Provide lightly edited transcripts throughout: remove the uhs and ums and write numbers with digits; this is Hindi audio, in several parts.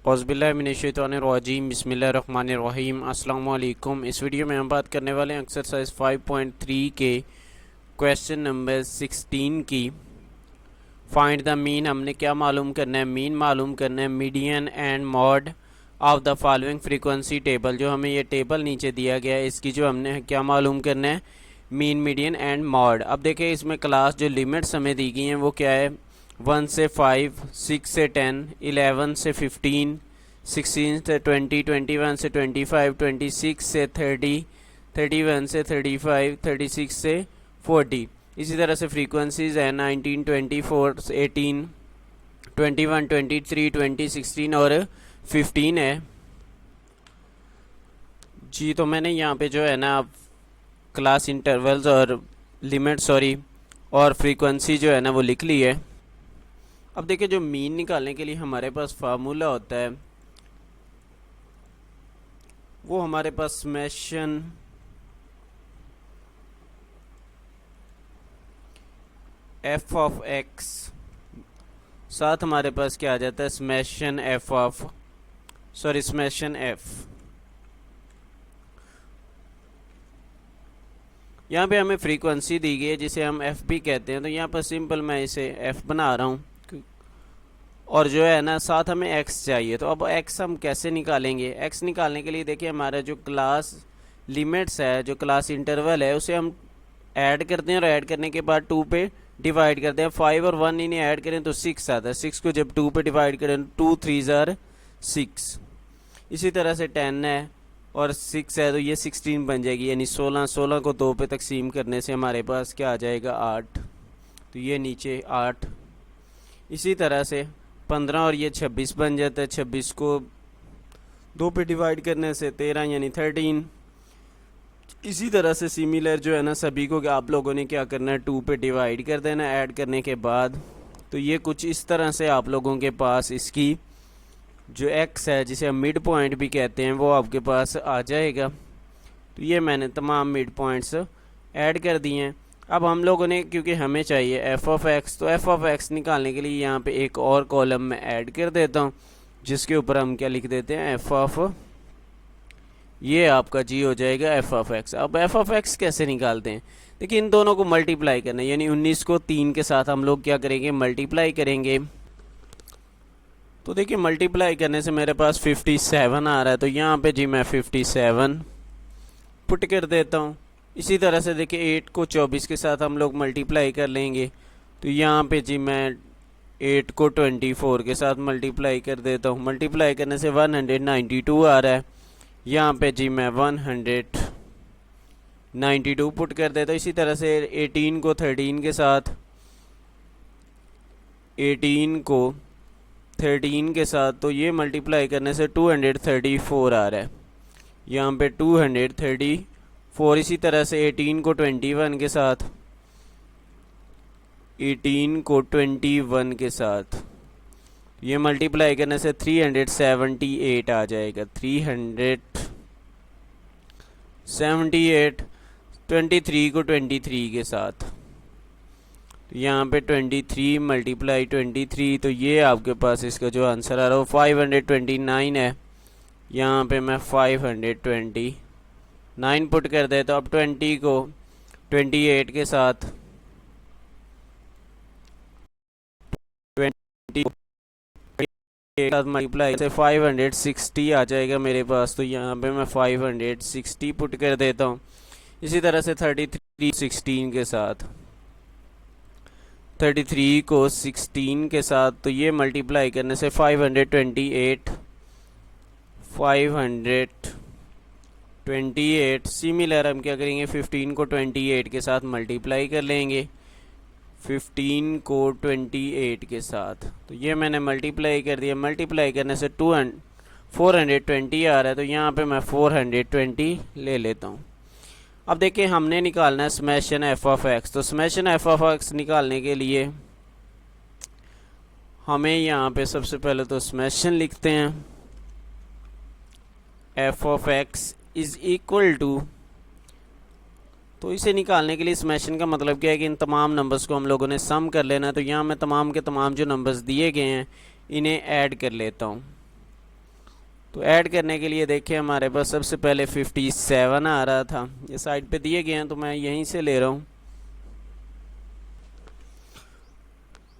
औज़ुबिल्लाहिमिनश्शैतानिर्रजीम बिस्मिल्लाहिर्रहमानिर्रहीम अस्सलाम वालेकुम। इस वीडियो में हम बात करने वाले हैं एक्सरसाइज 5.3 के क्वेश्चन नंबर 16 की। Find the mean. हमने क्या मालूम करना है? मीन मालूम करना है, median and mod of the following frequency table. जो हमें ये टेबल नीचे दिया गया है, इसकी जो हमने क्या मालूम करना है? Mean, median and mod. अब देखिए इसमें क्लास जो लिमिट्स हमें दी गई हैं वो क्या है? 1 से 5, 6 से 10, 11 से 15, 16 से 20, 21 से 25, 26 से 30, 31 से 35, 36 से 40। इसी तरह से फ्रीक्वेंसीज है 19, 24, 18, 21, 23, 20, 16 और 15 है जी। तो मैंने यहाँ पे जो है ना क्लास इंटरवल्स और लिमिट और फ्रीक्वेंसी जो है ना वो लिख ली है। अब देखिए जो मीन निकालने के लिए हमारे पास फार्मूला होता है वो हमारे पास समेशन एफ ऑफ एक्स, साथ हमारे पास क्या आ जाता है? Summation F. यहाँ पे हमें फ्रीक्वेंसी दी गई है जिसे हम एफ भी कहते हैं, तो यहाँ पर सिंपल मैं इसे एफ बना रहा हूँ और जो है ना साथ हमें एक्स चाहिए। तो अब एक्स हम कैसे निकालेंगे? एक्स निकालने के लिए देखिए हमारा जो क्लास लिमिट्स है, जो क्लास इंटरवल है, उसे हम ऐड करते हैं और ऐड करने के बाद 2 पे डिवाइड करते हैं। 5 और 1 इन्हें ऐड करें तो 6 आता है। 6 को जब 2 पे डिवाइड करें 2 3 ज़ार 6। इसी तरह से 10 है और 6 है तो ये 16 बन जाएगी, यानी 16। 16 को 2 पे तकसीम करने से हमारे पास क्या आ जाएगा? 8। तो ये नीचे 8। इसी तरह से 15 और ये 26 बन जाता है। 26 को 2 पे डिवाइड करने से 13 यानी 13। इसी तरह से सिमिलर जो है ना सभी को आप लोगों ने क्या करना है? 2 पे डिवाइड कर देना ऐड करने के बाद। तो ये कुछ इस तरह से आप लोगों के पास इसकी जो एक्स है, जिसे हम मिड पॉइंट भी कहते हैं, वो आपके पास आ जाएगा। तो ये मैंने तमाम मिड पॉइंट्स ऐड कर दिए हैं। अब हम लोगों ने, क्योंकि हमें चाहिए एफ ऑफ एक्स, तो एफ ऑफ एक्स निकालने के लिए यहाँ पे एक और कॉलम में ऐड कर देता हूँ जिसके ऊपर हम क्या लिख देते हैं? एफ ऑफ, ये आपका जी हो जाएगा एफ ऑफ एक्स। अब एफ ऑफ एक्स कैसे निकालते हैं? देखिए इन दोनों को मल्टीप्लाई करना है, यानी 19 को 3 के साथ हम लोग क्या करेंगे? मल्टीप्लाई करेंगे। तो देखिए मल्टीप्लाई करने से मेरे पास 57 आ रहा है, तो यहाँ पे जी मैं 57 पुट कर देता हूँ। इसी तरह से देखिए 8 को 24 के साथ हम लोग मल्टीप्लाई कर लेंगे, तो यहाँ पे जी मैं 8 को 24 के साथ मल्टीप्लाई कर देता हूँ। मल्टीप्लाई करने से 192 आ रहा है, यहाँ पे जी मैं 192 पुट कर देता हूँ। इसी तरह से 18 को 13 के साथ, 18 को 13 के साथ, तो ये मल्टीप्लाई करने से 234 आ रहा है, यहाँ पे 234। इसी तरह से 18 को 21 के साथ, 18 को 21 के साथ ये मल्टीप्लाई करने से 378 आ जाएगा। 378। 23 को 23 के साथ, तो यहाँ पे 23 मल्टीप्लाई 23, तो ये आपके पास इसका जो आंसर आ रहा है वो 529 है। यहाँ पे मैं 529 पुट कर देता हूँ। अब 20 को 28 के साथ, 20 के साथ मल्टीप्लाई से 560 आ जाएगा मेरे पास, तो यहाँ पे मैं 560 पुट कर देता हूँ। इसी तरह से 33 16 के साथ, 33 को 16 के साथ, तो ये मल्टीप्लाई करने से 528। सिमिलर हम क्या करेंगे? 15 को 28 के साथ मल्टीप्लाई कर लेंगे, 15 को 28 के साथ, तो ये मैंने मल्टीप्लाई कर दिया। मल्टीप्लाई करने से 420 आ रहा है, तो यहाँ पे मैं 420 ले लेता हूँ। अब देखिए हमने निकालना है समेशन एफ ऑफ एक्स। तो समेशन एफ ऑफ एक्स निकालने के लिए हमें यहाँ पे सबसे पहले तो समेशन लिखते हैं f of x is equal to, तो इसे निकालने के लिए समेशन का मतलब क्या है कि इन तमाम नंबर्स को हम लोगों ने सम कर लेना है। तो यहाँ मैं तमाम के तमाम जो नंबर्स दिए गए हैं इन्हें ऐड कर लेता हूँ। तो ऐड करने के लिए देखिए हमारे पास सबसे पहले 57 आ रहा था, ये साइड पे दिए गए हैं तो मैं यहीं से ले रहा हूँ।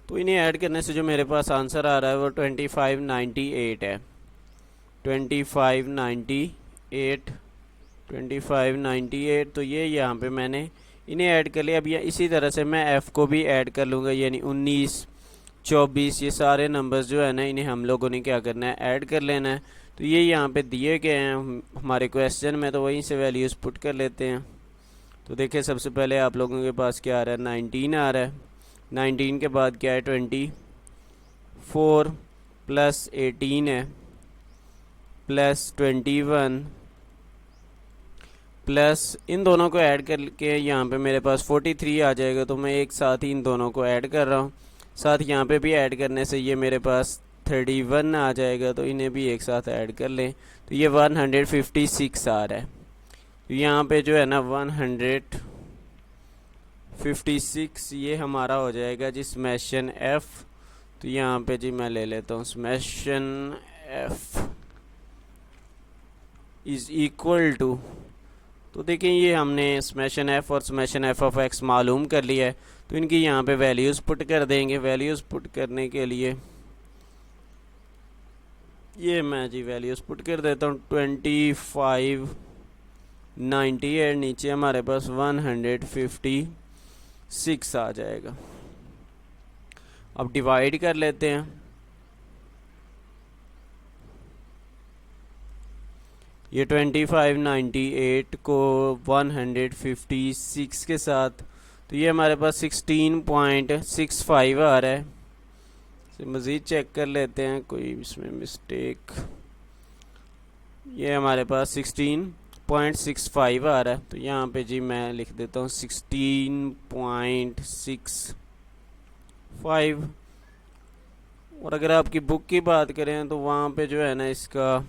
तो इन्हें ऐड करने से जो मेरे पास आंसर आ रहा है वो 2598 है। 2598 2598, तो ये यहाँ पे मैंने इन्हें ऐड कर लिया। अब ये इसी तरह से मैं एफ़ को भी ऐड कर लूँगा, यानी 19 24 ये सारे नंबर्स जो है ना इन्हें हम लोगों ने क्या करना है, ऐड कर लेना है। तो ये यहाँ पे दिए गए हैं हमारे क्वेश्चन में, तो वहीं से वैल्यूज़ पुट कर लेते हैं। तो देखिए सबसे पहले आप लोगों के पास क्या आ रहा है, 19 आ रहा है। 19 के बाद क्या है, 24 प्लस 18 है, प्लस 21 प्लस इन दोनों को ऐड करके यहाँ पे मेरे पास 43 आ जाएगा। तो मैं एक साथ ही इन दोनों को ऐड कर रहा हूँ, साथ यहाँ पे भी ऐड करने से ये मेरे पास 31 आ जाएगा। तो इन्हें भी एक साथ ऐड कर लें तो ये 156 आ रहा है। तो यहाँ पे जो है ना 156 ये हमारा हो जाएगा जी समेशन एफ़। तो यहाँ पे जी मैं ले लेता हूँ summation f is equal to, तो देखिए ये हमने समेशन एफ़ और समेशन एफ़ ऑफ एक्स मालूम कर लिया है। तो इनकी यहाँ पे वैल्यूज़ पुट कर देंगे। वैल्यूज़ पुट करने के लिए ये मैं जी वैल्यूज़ पुट कर देता हूँ। 2590 है, नीचे हमारे पास 156 आ जाएगा। अब डिवाइड कर लेते हैं। ये 2598 को 156 के साथ, तो ये हमारे पास 16.65 आ रहा है। मज़ीद चेक कर लेते हैं कोई इसमें मिस्टेक। ये हमारे पास 16.65 आ रहा है। तो यहाँ पे जी मैं लिख देता हूँ 16.65। और अगर आपकी बुक की बात करें तो वहाँ पे जो है ना इसका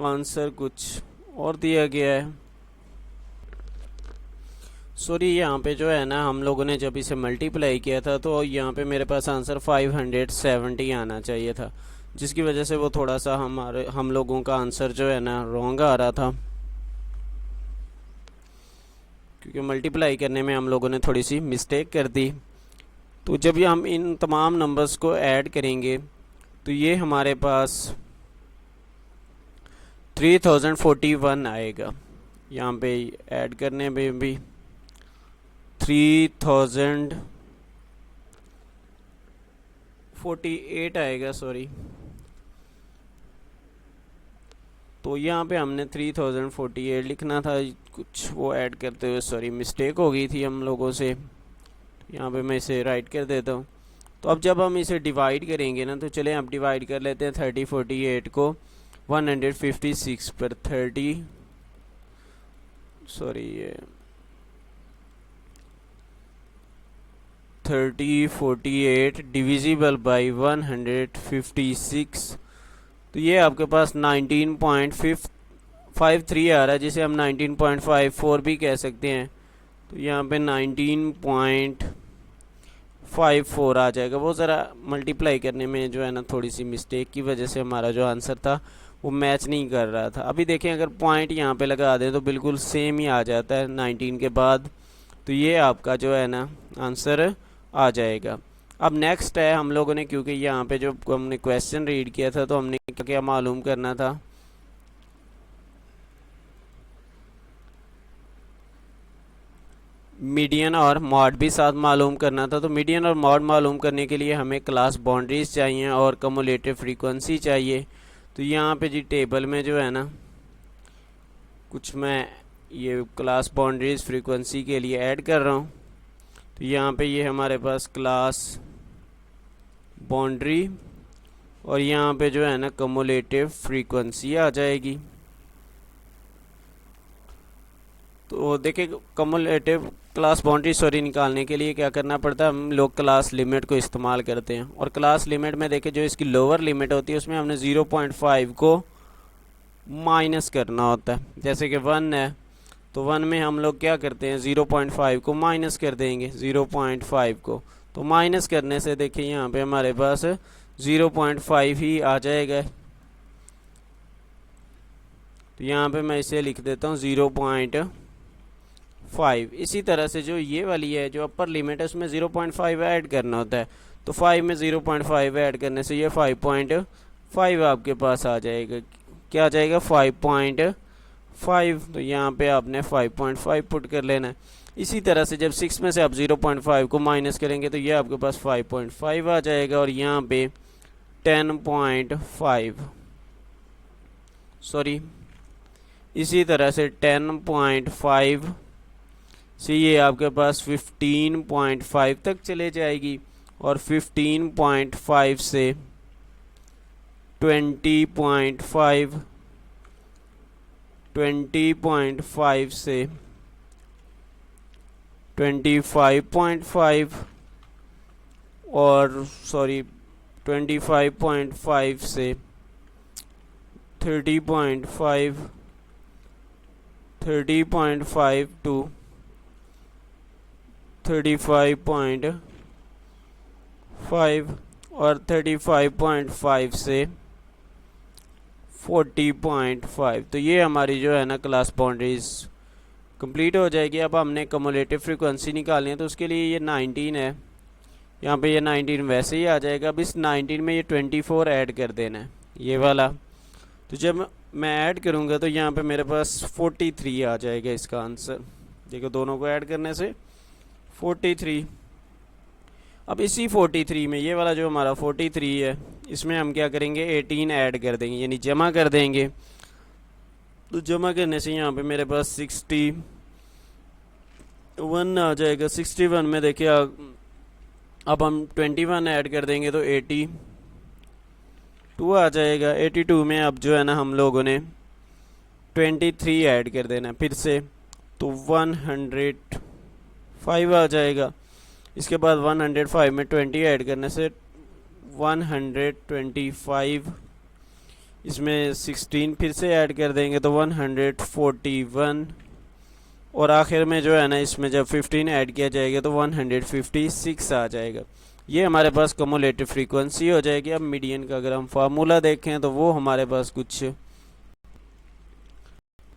आंसर कुछ और दिया गया है। सॉरी, यहाँ पे जो है ना हम लोगों ने जब इसे मल्टीप्लाई किया था तो यहाँ पे मेरे पास आंसर 570 आना चाहिए था, जिसकी वजह से वो थोड़ा सा हम लोगों का आंसर जो है ना रॉन्ग आ रहा था, क्योंकि मल्टीप्लाई करने में हम लोगों ने थोड़ी सी मिस्टेक कर दी। तो जब ये हम इन तमाम नंबर्स को ऐड करेंगे तो ये हमारे पास 3041 आएगा। यहाँ पे ऐड करने में भी 3048 आएगा, सॉरी। तो यहाँ पे हमने 3048 लिखना था, कुछ वो ऐड करते हुए सॉरी मिस्टेक हो गई थी हम लोगों से। यहाँ पे मैं इसे राइट कर देता हूँ। तो अब जब हम इसे डिवाइड करेंगे ना, तो चलें अब डिवाइड कर लेते हैं 3048 को 156 पर। 3048 डिविजिबल बाई 156, तो ये आपके पास 19.53 आ रहा है, जिसे हम 19.54 भी कह सकते हैं। तो यहाँ पे 19.54 आ जाएगा। वो ज़रा मल्टीप्लाई करने में जो है ना थोड़ी सी मिस्टेक की वजह से हमारा जो आंसर था वो मैच नहीं कर रहा था। अभी देखें अगर पॉइंट यहाँ पे लगा दें तो बिल्कुल सेम ही आ जाता है 19 के बाद। तो ये आपका जो है ना आंसर आ जाएगा। अब नेक्स्ट है हम लोगों ने, क्योंकि यहाँ पे जो हमने क्वेश्चन रीड किया था तो हमने क्या मालूम करना था, मीडियन और मॉड भी साथ मालूम करना था। तो मीडियन और मॉड मालूम करने के लिए हमें क्लास बाउंड्रीज चाहिए और कम्युलेटिव फ्रीक्वेंसी चाहिए। तो यहाँ पे जी टेबल में जो है ना कुछ मैं ये क्लास बाउंड्रीज फ्रीक्वेंसी के लिए ऐड कर रहा हूँ। तो यहाँ पे ये हमारे पास क्लास बाउंड्री और यहाँ पे जो है ना कम्युलेटिव फ्रीक्वेंसी आ जाएगी। तो देखिए कम्युलेटिव क्लास बाउंड्री सॉरी निकालने के लिए क्या करना पड़ता है, हम लोग क्लास लिमिट को इस्तेमाल करते हैं। और क्लास लिमिट में देखिए जो इसकी लोअर लिमिट होती है उसमें हमने 0.5 को माइनस करना होता है। जैसे कि 1 है तो 1 में हम लोग क्या करते हैं 0.5 को माइनस कर देंगे 0.5 को। तो माइनस करने से देखिए यहाँ पे हमारे पास 0.5 ही आ जाएगा। तो यहाँ पे मैं इसे लिख देता हूँ 0.5। इसी तरह से जो ये वाली है जो अपर लिमिट है उसमें 0.5 ऐड करना होता है। तो 5 में 0.5 ऐड करने से ये 5.5 आपके पास आ जाएगा। क्या आ जाएगा? 5.5। तो यहाँ पे आपने 5.5 पुट कर लेना है। इसी तरह से जब 6 में से आप 0.5 को माइनस करेंगे तो ये आपके पास 5.5 आ जाएगा। और यहाँ पे 10.5 सॉरी, इसी तरह से 10.5 से ये आपके पास 15.5 तक चले जाएगी। और 15.5 से 20.5, 20.5 से 25.5 और 25.5 से 30.5, 30.5 टू 35.5 और 35.5 से 40.5। तो ये हमारी जो है ना क्लास बाउंड्रीज कंप्लीट हो जाएगी। अब हमने कम्युलेटिव फ्रीक्वेंसी निकालनी है तो उसके लिए ये 19 है, यहाँ पे ये 19 वैसे ही आ जाएगा। अब इस 19 में ये 24 ऐड कर देना है, ये वाला। तो जब मैं ऐड करूँगा तो यहाँ पे मेरे पास 43 आ जाएगा इसका आंसर। देखो दोनों को ऐड करने से 43। अब इसी 43 में ये वाला जो हमारा 43 है इसमें हम क्या करेंगे? 18 ऐड कर देंगे, यानी जमा कर देंगे। तो जमा करने से यहाँ पे मेरे पास 61 आ जाएगा। 61 में देखिए अब हम 21 ऐड कर देंगे तो 82 आ जाएगा। 82 में अब जो है ना हम लोगों ने 23 ऐड कर देना फिर से, तो 105 आ जाएगा। इसके बाद 105 में 20 ऐड करने से 125, इसमें 16 फिर से ऐड कर देंगे तो 141, और आखिर में जो है ना इसमें जब 15 ऐड किया जाएगा तो 156 आ जाएगा। ये हमारे पास कम्युलेटिव फ्रीक्वेंसी हो जाएगी। अब मीडियन का अगर हम फार्मूला देखें तो वो हमारे पास कुछ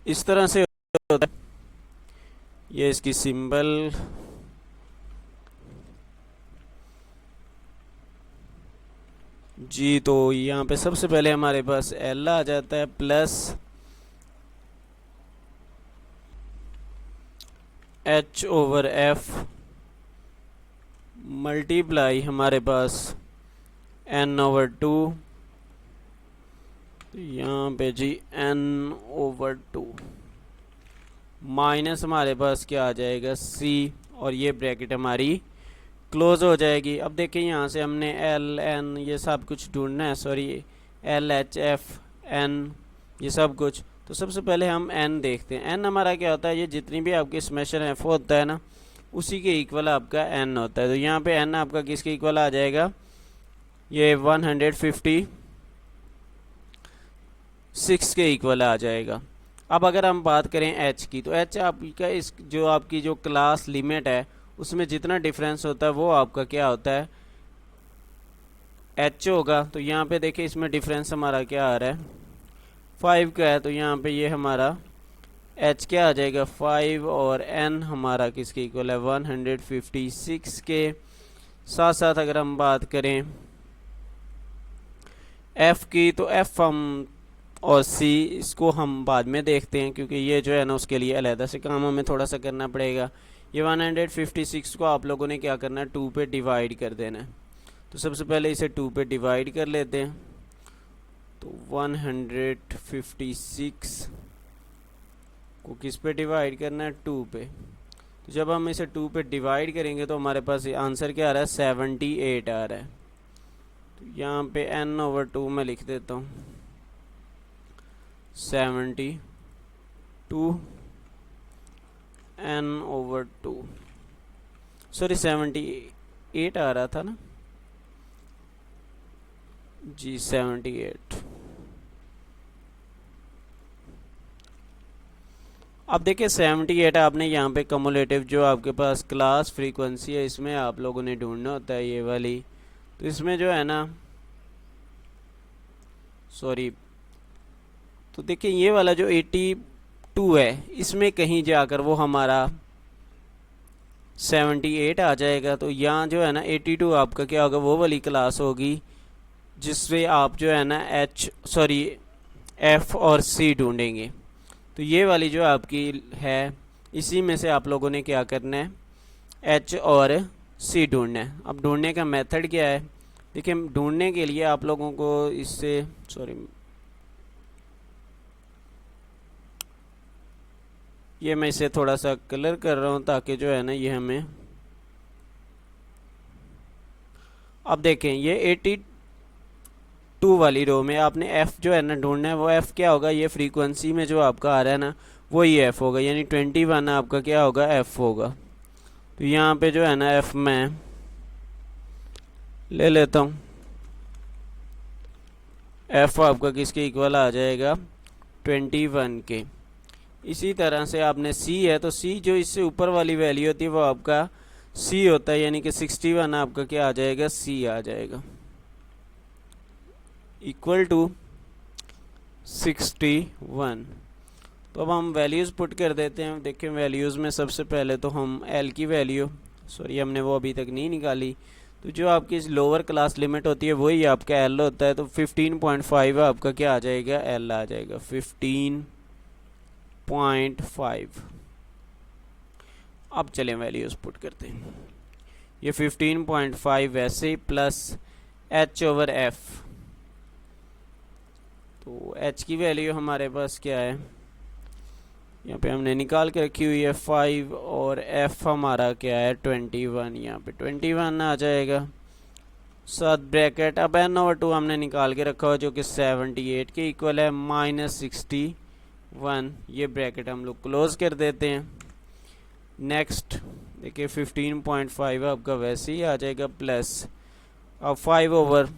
इस तरह से होता है। ये इसकी सिंबल जी। तो यहाँ पे सबसे पहले हमारे पास L आ जाता है प्लस H/F मल्टीप्लाई हमारे पास N/2। यहाँ पे जी N/2 माइनस हमारे पास क्या आ जाएगा? C, और ये ब्रैकेट हमारी क्लोज हो जाएगी। अब देखिए यहाँ से हमने L, N ये सब कुछ ढूंढना है, sorry L, H, F, N ये सब कुछ। तो सबसे पहले हम N देखते हैं। N हमारा क्या होता है? ये जितनी भी आपकी स्मेशर F होता है ना उसी के इक्वल आपका N होता है। तो यहाँ पे N आपका किसके इक्वल आ जाएगा? ये 156 के इक्वल आ जाएगा। अब अगर हम बात करें H की, तो H आपका इस जो आपकी जो क्लास लिमिट है उसमें जितना डिफरेंस होता है वो आपका क्या होता है? H होगा। तो यहाँ पे देखिए इसमें डिफरेंस हमारा क्या आ रहा है? 5 का है। तो यहाँ पे ये हमारा H क्या आ जाएगा? 5, और N हमारा किसके इक्वल है? 156 के। साथ साथ अगर हम बात करें F की, तो F हम और C इसको हम बाद में देखते हैं, क्योंकि ये जो है ना उसके लिए अलहदा से काम हमें थोड़ा सा करना पड़ेगा। ये 156 को आप लोगों ने क्या करना है? 2 पे डिवाइड कर देना है। तो सबसे पहले इसे 2 पे डिवाइड कर लेते हैं। तो 156 को किस पे डिवाइड करना है? 2 पे। तो जब हम इसे 2 पे डिवाइड करेंगे तो हमारे पास आंसर क्या आ रहा है? 78 आ रहा है। तो यहाँ पे N/2 में लिख देता हूँ 72 N/2, सॉरी 78 आ रहा था ना जी, 78। अब देखिए 78 आपने यहाँ पे कम्युलेटिव जो आपके पास क्लास फ्रीक्वेंसी है इसमें आप लोगों ने ढूंढना होता है ये वाली। तो इसमें जो है ना सॉरी, तो देखिए ये वाला जो 82 है इसमें कहीं जाकर वो हमारा 78 आ जाएगा। तो यहाँ जो है ना 82 आपका क्या होगा, वो वाली क्लास होगी जिससे आप जो है ना एफ और सी ढूंढेंगे। तो ये वाली जो आपकी है इसी में से आप लोगों ने क्या करना है, एच और सी ढूंढना है। अब ढूंढने का मेथड क्या है, देखिए ढूंढने के लिए आप लोगों को इससे ये मैं इसे थोड़ा सा कलर कर रहा हूँ ताकि जो है ना ये हमें, अब देखें ये 82 वाली रो में आपने एफ जो है ना ढूंढना है। वो एफ क्या होगा, ये फ्रीक्वेंसी में जो आपका आ रहा है ना वही एफ होगा, यानी 21 आपका क्या होगा, एफ होगा। तो यहाँ पे जो है ना एफ मैं ले लेता हूँ, एफ आपका किसके इक्वल आ जाएगा, 21 के। इसी तरह से आपने सी है, तो सी जो इससे ऊपर वाली वैल्यू होती है वो आपका सी होता है, यानी कि 61 आपका क्या आ जाएगा, सी आ जाएगा, इक्वल टू 61। तो अब हम वैल्यूज़ पुट कर देते हैं। देखिए वैल्यूज़ में सबसे पहले तो हम एल की वैल्यू, हमने वो अभी तक नहीं निकाली, तो जो आपकी लोअर क्लास लिमिट होती है वही आपका एल होता है। तो 15.5 आपका क्या आ जाएगा, एल आ जाएगा 15.5। अब चलें वैल्यूज़ पुट करते हैं। ये 15.5 वैसे प्लस एच ओवर एफ, तो एच की वैल्यू हमारे पास क्या है, यहाँ पे हमने निकाल के रखी हुई है 5, और एफ हमारा क्या है 21, यहाँ पे 21 आ जाएगा, साथ ब्रैकेट। अब n/2 हमने निकाल के रखा हुआ जो कि 78 के इक्वल है, -61, ये ब्रैकेट हम लोग क्लोज कर देते हैं। नेक्स्ट देखिए 15.5 आपका वैसे ही आ जाएगा, प्लस अब 5/21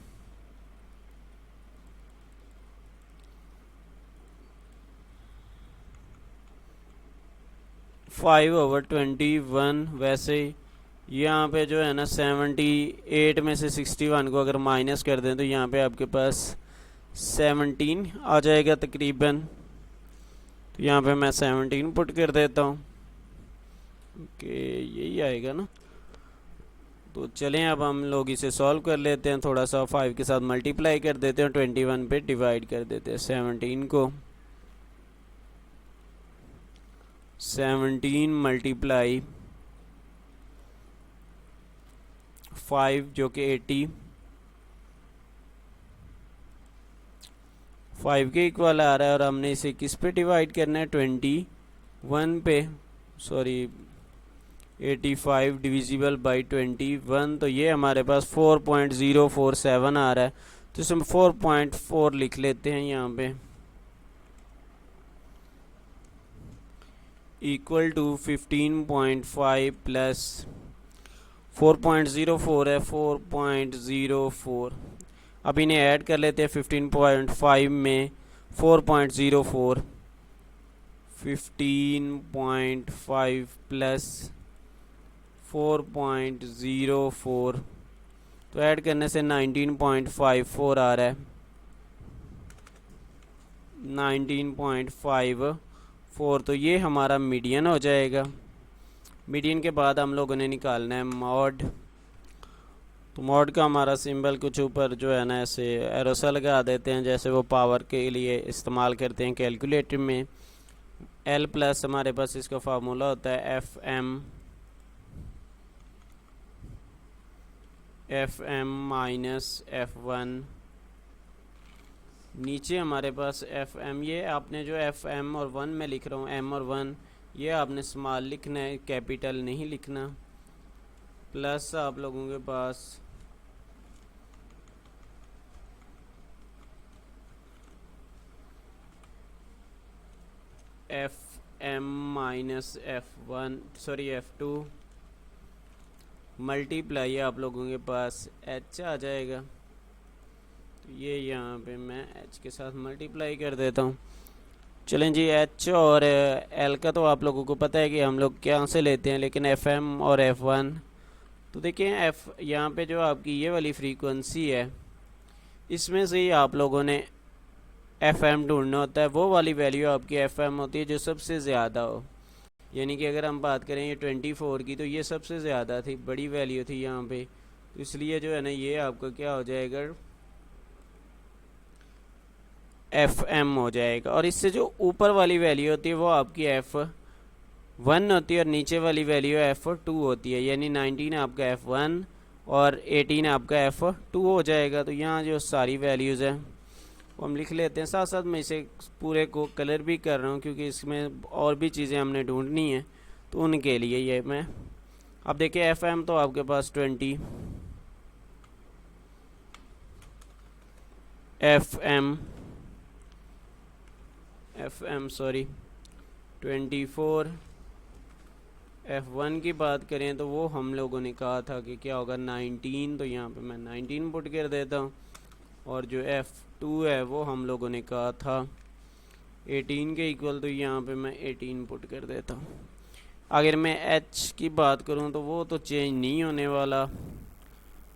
वैसे ही यहाँ पे जो है ना 78 में से 61 को अगर माइनस कर दें तो यहाँ पे आपके पास 17 आ जाएगा तकरीबन। तो यहाँ पे मैं 17 पुट कर देता हूँ, ओके यही आएगा ना। तो चलें अब हम लोग इसे सॉल्व कर लेते हैं, थोड़ा सा 5 के साथ मल्टीप्लाई कर देते हैं, 21 पे डिवाइड कर देते हैं 17 को। 17 मल्टीप्लाई 5 जो कि 85 के इक्वल आ रहा है, और हमने इसे किस पे डिवाइड करना है, 21 पे, 85 डिविजिबल बाई 21। तो ये हमारे पास 4.047 आ रहा है, तो इसमें 4.4 लिख लेते हैं यहाँ पे, इक्वल टू 15.5 प्लस 4.04 है, 4.04। अब इन्हें ऐड कर लेते हैं, 15.5 में 4.04, 15.5 प्लस 4.04, तो ऐड करने से 19.54 आ रहा है, 19.54। तो ये हमारा मीडियन हो जाएगा। मीडियन के बाद हम लोगों ने निकालना है मॉड। तो मॉड का हमारा सिंबल कुछ ऊपर जो है ना ऐसे एरो सा लगा देते हैं, जैसे वो पावर के लिए इस्तेमाल करते हैं कैलकुलेटर में। एल प्लस हमारे पास इसका फार्मूला होता है एफ एम माइनस F1। नीचे हमारे पास एफ एम, ये आपने जो एफ एम और 1 में लिख रहा हूँ, एम और 1 ये आपने स्मॉल लिखना है, कैपिटल नहीं लिखना। प्लस आप लोगों के पास F M minus F2 multiply आप लोगों के पास एच आ जाएगा। तो ये यहाँ पे मैं एच के साथ मल्टीप्लाई कर देता हूँ। चलें जी, एच और एल का तो आप लोगों को पता है कि हम लोग क्या से लेते हैं, लेकिन एफ एम और F1 तो देखिए यहाँ पे जो आपकी ये वाली फ्रीक्वेंसी है इसमें से ही आप लोगों ने एफ एम ढूंढना होता है, वो वाली वैल्यू आपकी एफ एम होती है जो सबसे ज़्यादा हो। यानी कि अगर हम बात करें ये 24 की, तो ये सबसे ज़्यादा थी, बड़ी वैल्यू थी यहाँ पे, तो इसलिए जो है ना ये आपका क्या हो जाएगा, एफ एम हो जाएगा। और इससे जो ऊपर वाली वैल्यू होती है वो आपकी एफ वन होती है और नीचे वाली वैल्यू एफ टू होती है। यानी 19 आपका एफ वन और 18 आपका एफ टू हो जाएगा। तो यहाँ जो सारी वैल्यूज़ हैं वो हम लिख लेते हैं। साथ साथ मैं इसे पूरे को कलर भी कर रहा हूँ क्योंकि इसमें और भी चीज़ें हमने ढूंढनी है, तो उनके लिए ये मैं अब देखिए एफ एम तो आपके पास 20 F am sorry 24। F one की बात करें तो वो हम लोगों ने कहा था कि क्या होगा 19, तो यहाँ पे मैं 19 पुट कर देता हूँ। और जो एफ टू है वो हम लोगों ने कहा था 18 के इक्वल, तो यहाँ पे मैं 18 पुट कर देता हूँ। अगर मैं एच की बात करूँ तो वो तो चेंज नहीं होने वाला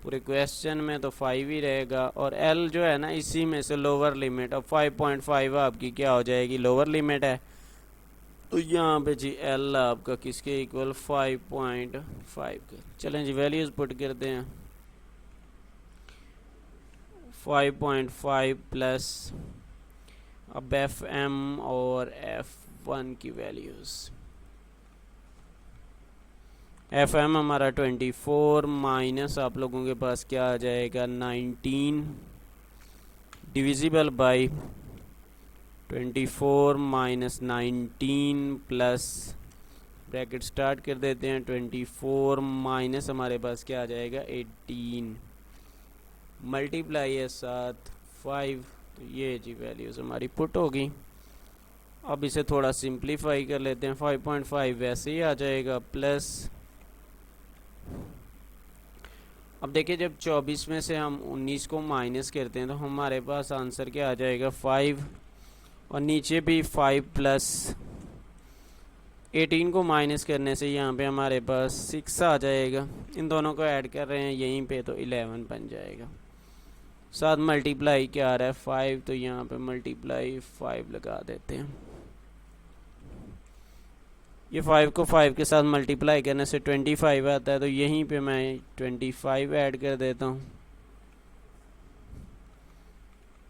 पूरे क्वेश्चन में, तो 5 ही रहेगा। और एल जो है ना इसी में से लोअर लिमिट, अब 5.5 आपकी क्या हो जाएगी, लोअर लिमिट है। तो यहाँ पे जी एल आपका किसके इक्वल 5.5 के। चलें जी वैल्यूज़ पुट करते हैं। 5.5 प्लस अब एफ एम और एफ वन की वैल्यूज़। एफ एम हमारा 24 माइनस आप लोगों के पास क्या आ जाएगा 19 divisible by 24 minus 19 plus bracket start कर देते हैं 24 माइनस हमारे पास क्या आ जाएगा 18 मल्टीप्लाई है 7 5। तो ये जी वैल्यूज़ हमारी पुट होगी। अब इसे थोड़ा सिंप्लीफाई कर लेते हैं। 5.5 वैसे ही आ जाएगा प्लस, अब देखिए जब 24 में से हम 19 को माइनस करते हैं तो हमारे पास आंसर क्या आ जाएगा 5, और नीचे भी 5 प्लस 18 को माइनस करने से यहाँ पे हमारे पास 6 आ जाएगा। इन दोनों को ऐड कर रहे हैं यहीं पे, तो 11 बन जाएगा। साथ मल्टीप्लाई क्या आ रहा है 5, तो यहाँ पे मल्टीप्लाई 5 लगा देते हैं। ये 5 को 5 के साथ मल्टीप्लाई करने से 25 आता है, तो यहीं पे मैं 25 ऐड कर देता हूँ।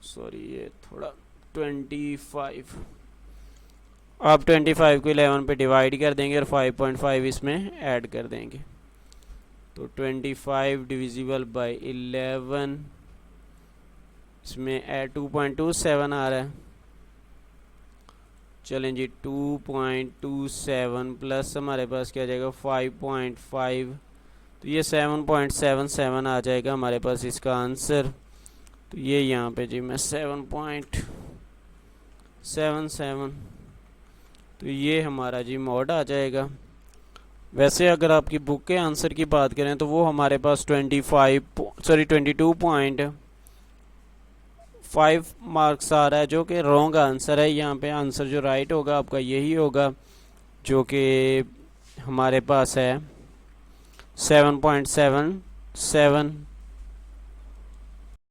सॉरी ये थोड़ा 25, आप 25 को 11 पे डिवाइड कर देंगे और 5.5 इसमें ऐड कर देंगे, तो 25 डिविजिबल बाई 11, इसमें 2.27 आ रहा है। चलें जी 2.27 प्लस हमारे पास क्या आ जाएगा 5.5, तो ये 7.77 आ जाएगा हमारे पास इसका आंसर। तो ये यहाँ पे जी मैं 7.77, तो ये हमारा जी मोड आ जाएगा। वैसे अगर आपकी बुक के आंसर की बात करें तो वो हमारे पास 22.5 मार्क्स आ रहा है, जो कि रॉन्ग आंसर है। यहाँ पे आंसर जो राइट होगा आपका यही होगा, जो कि हमारे पास है 7.77।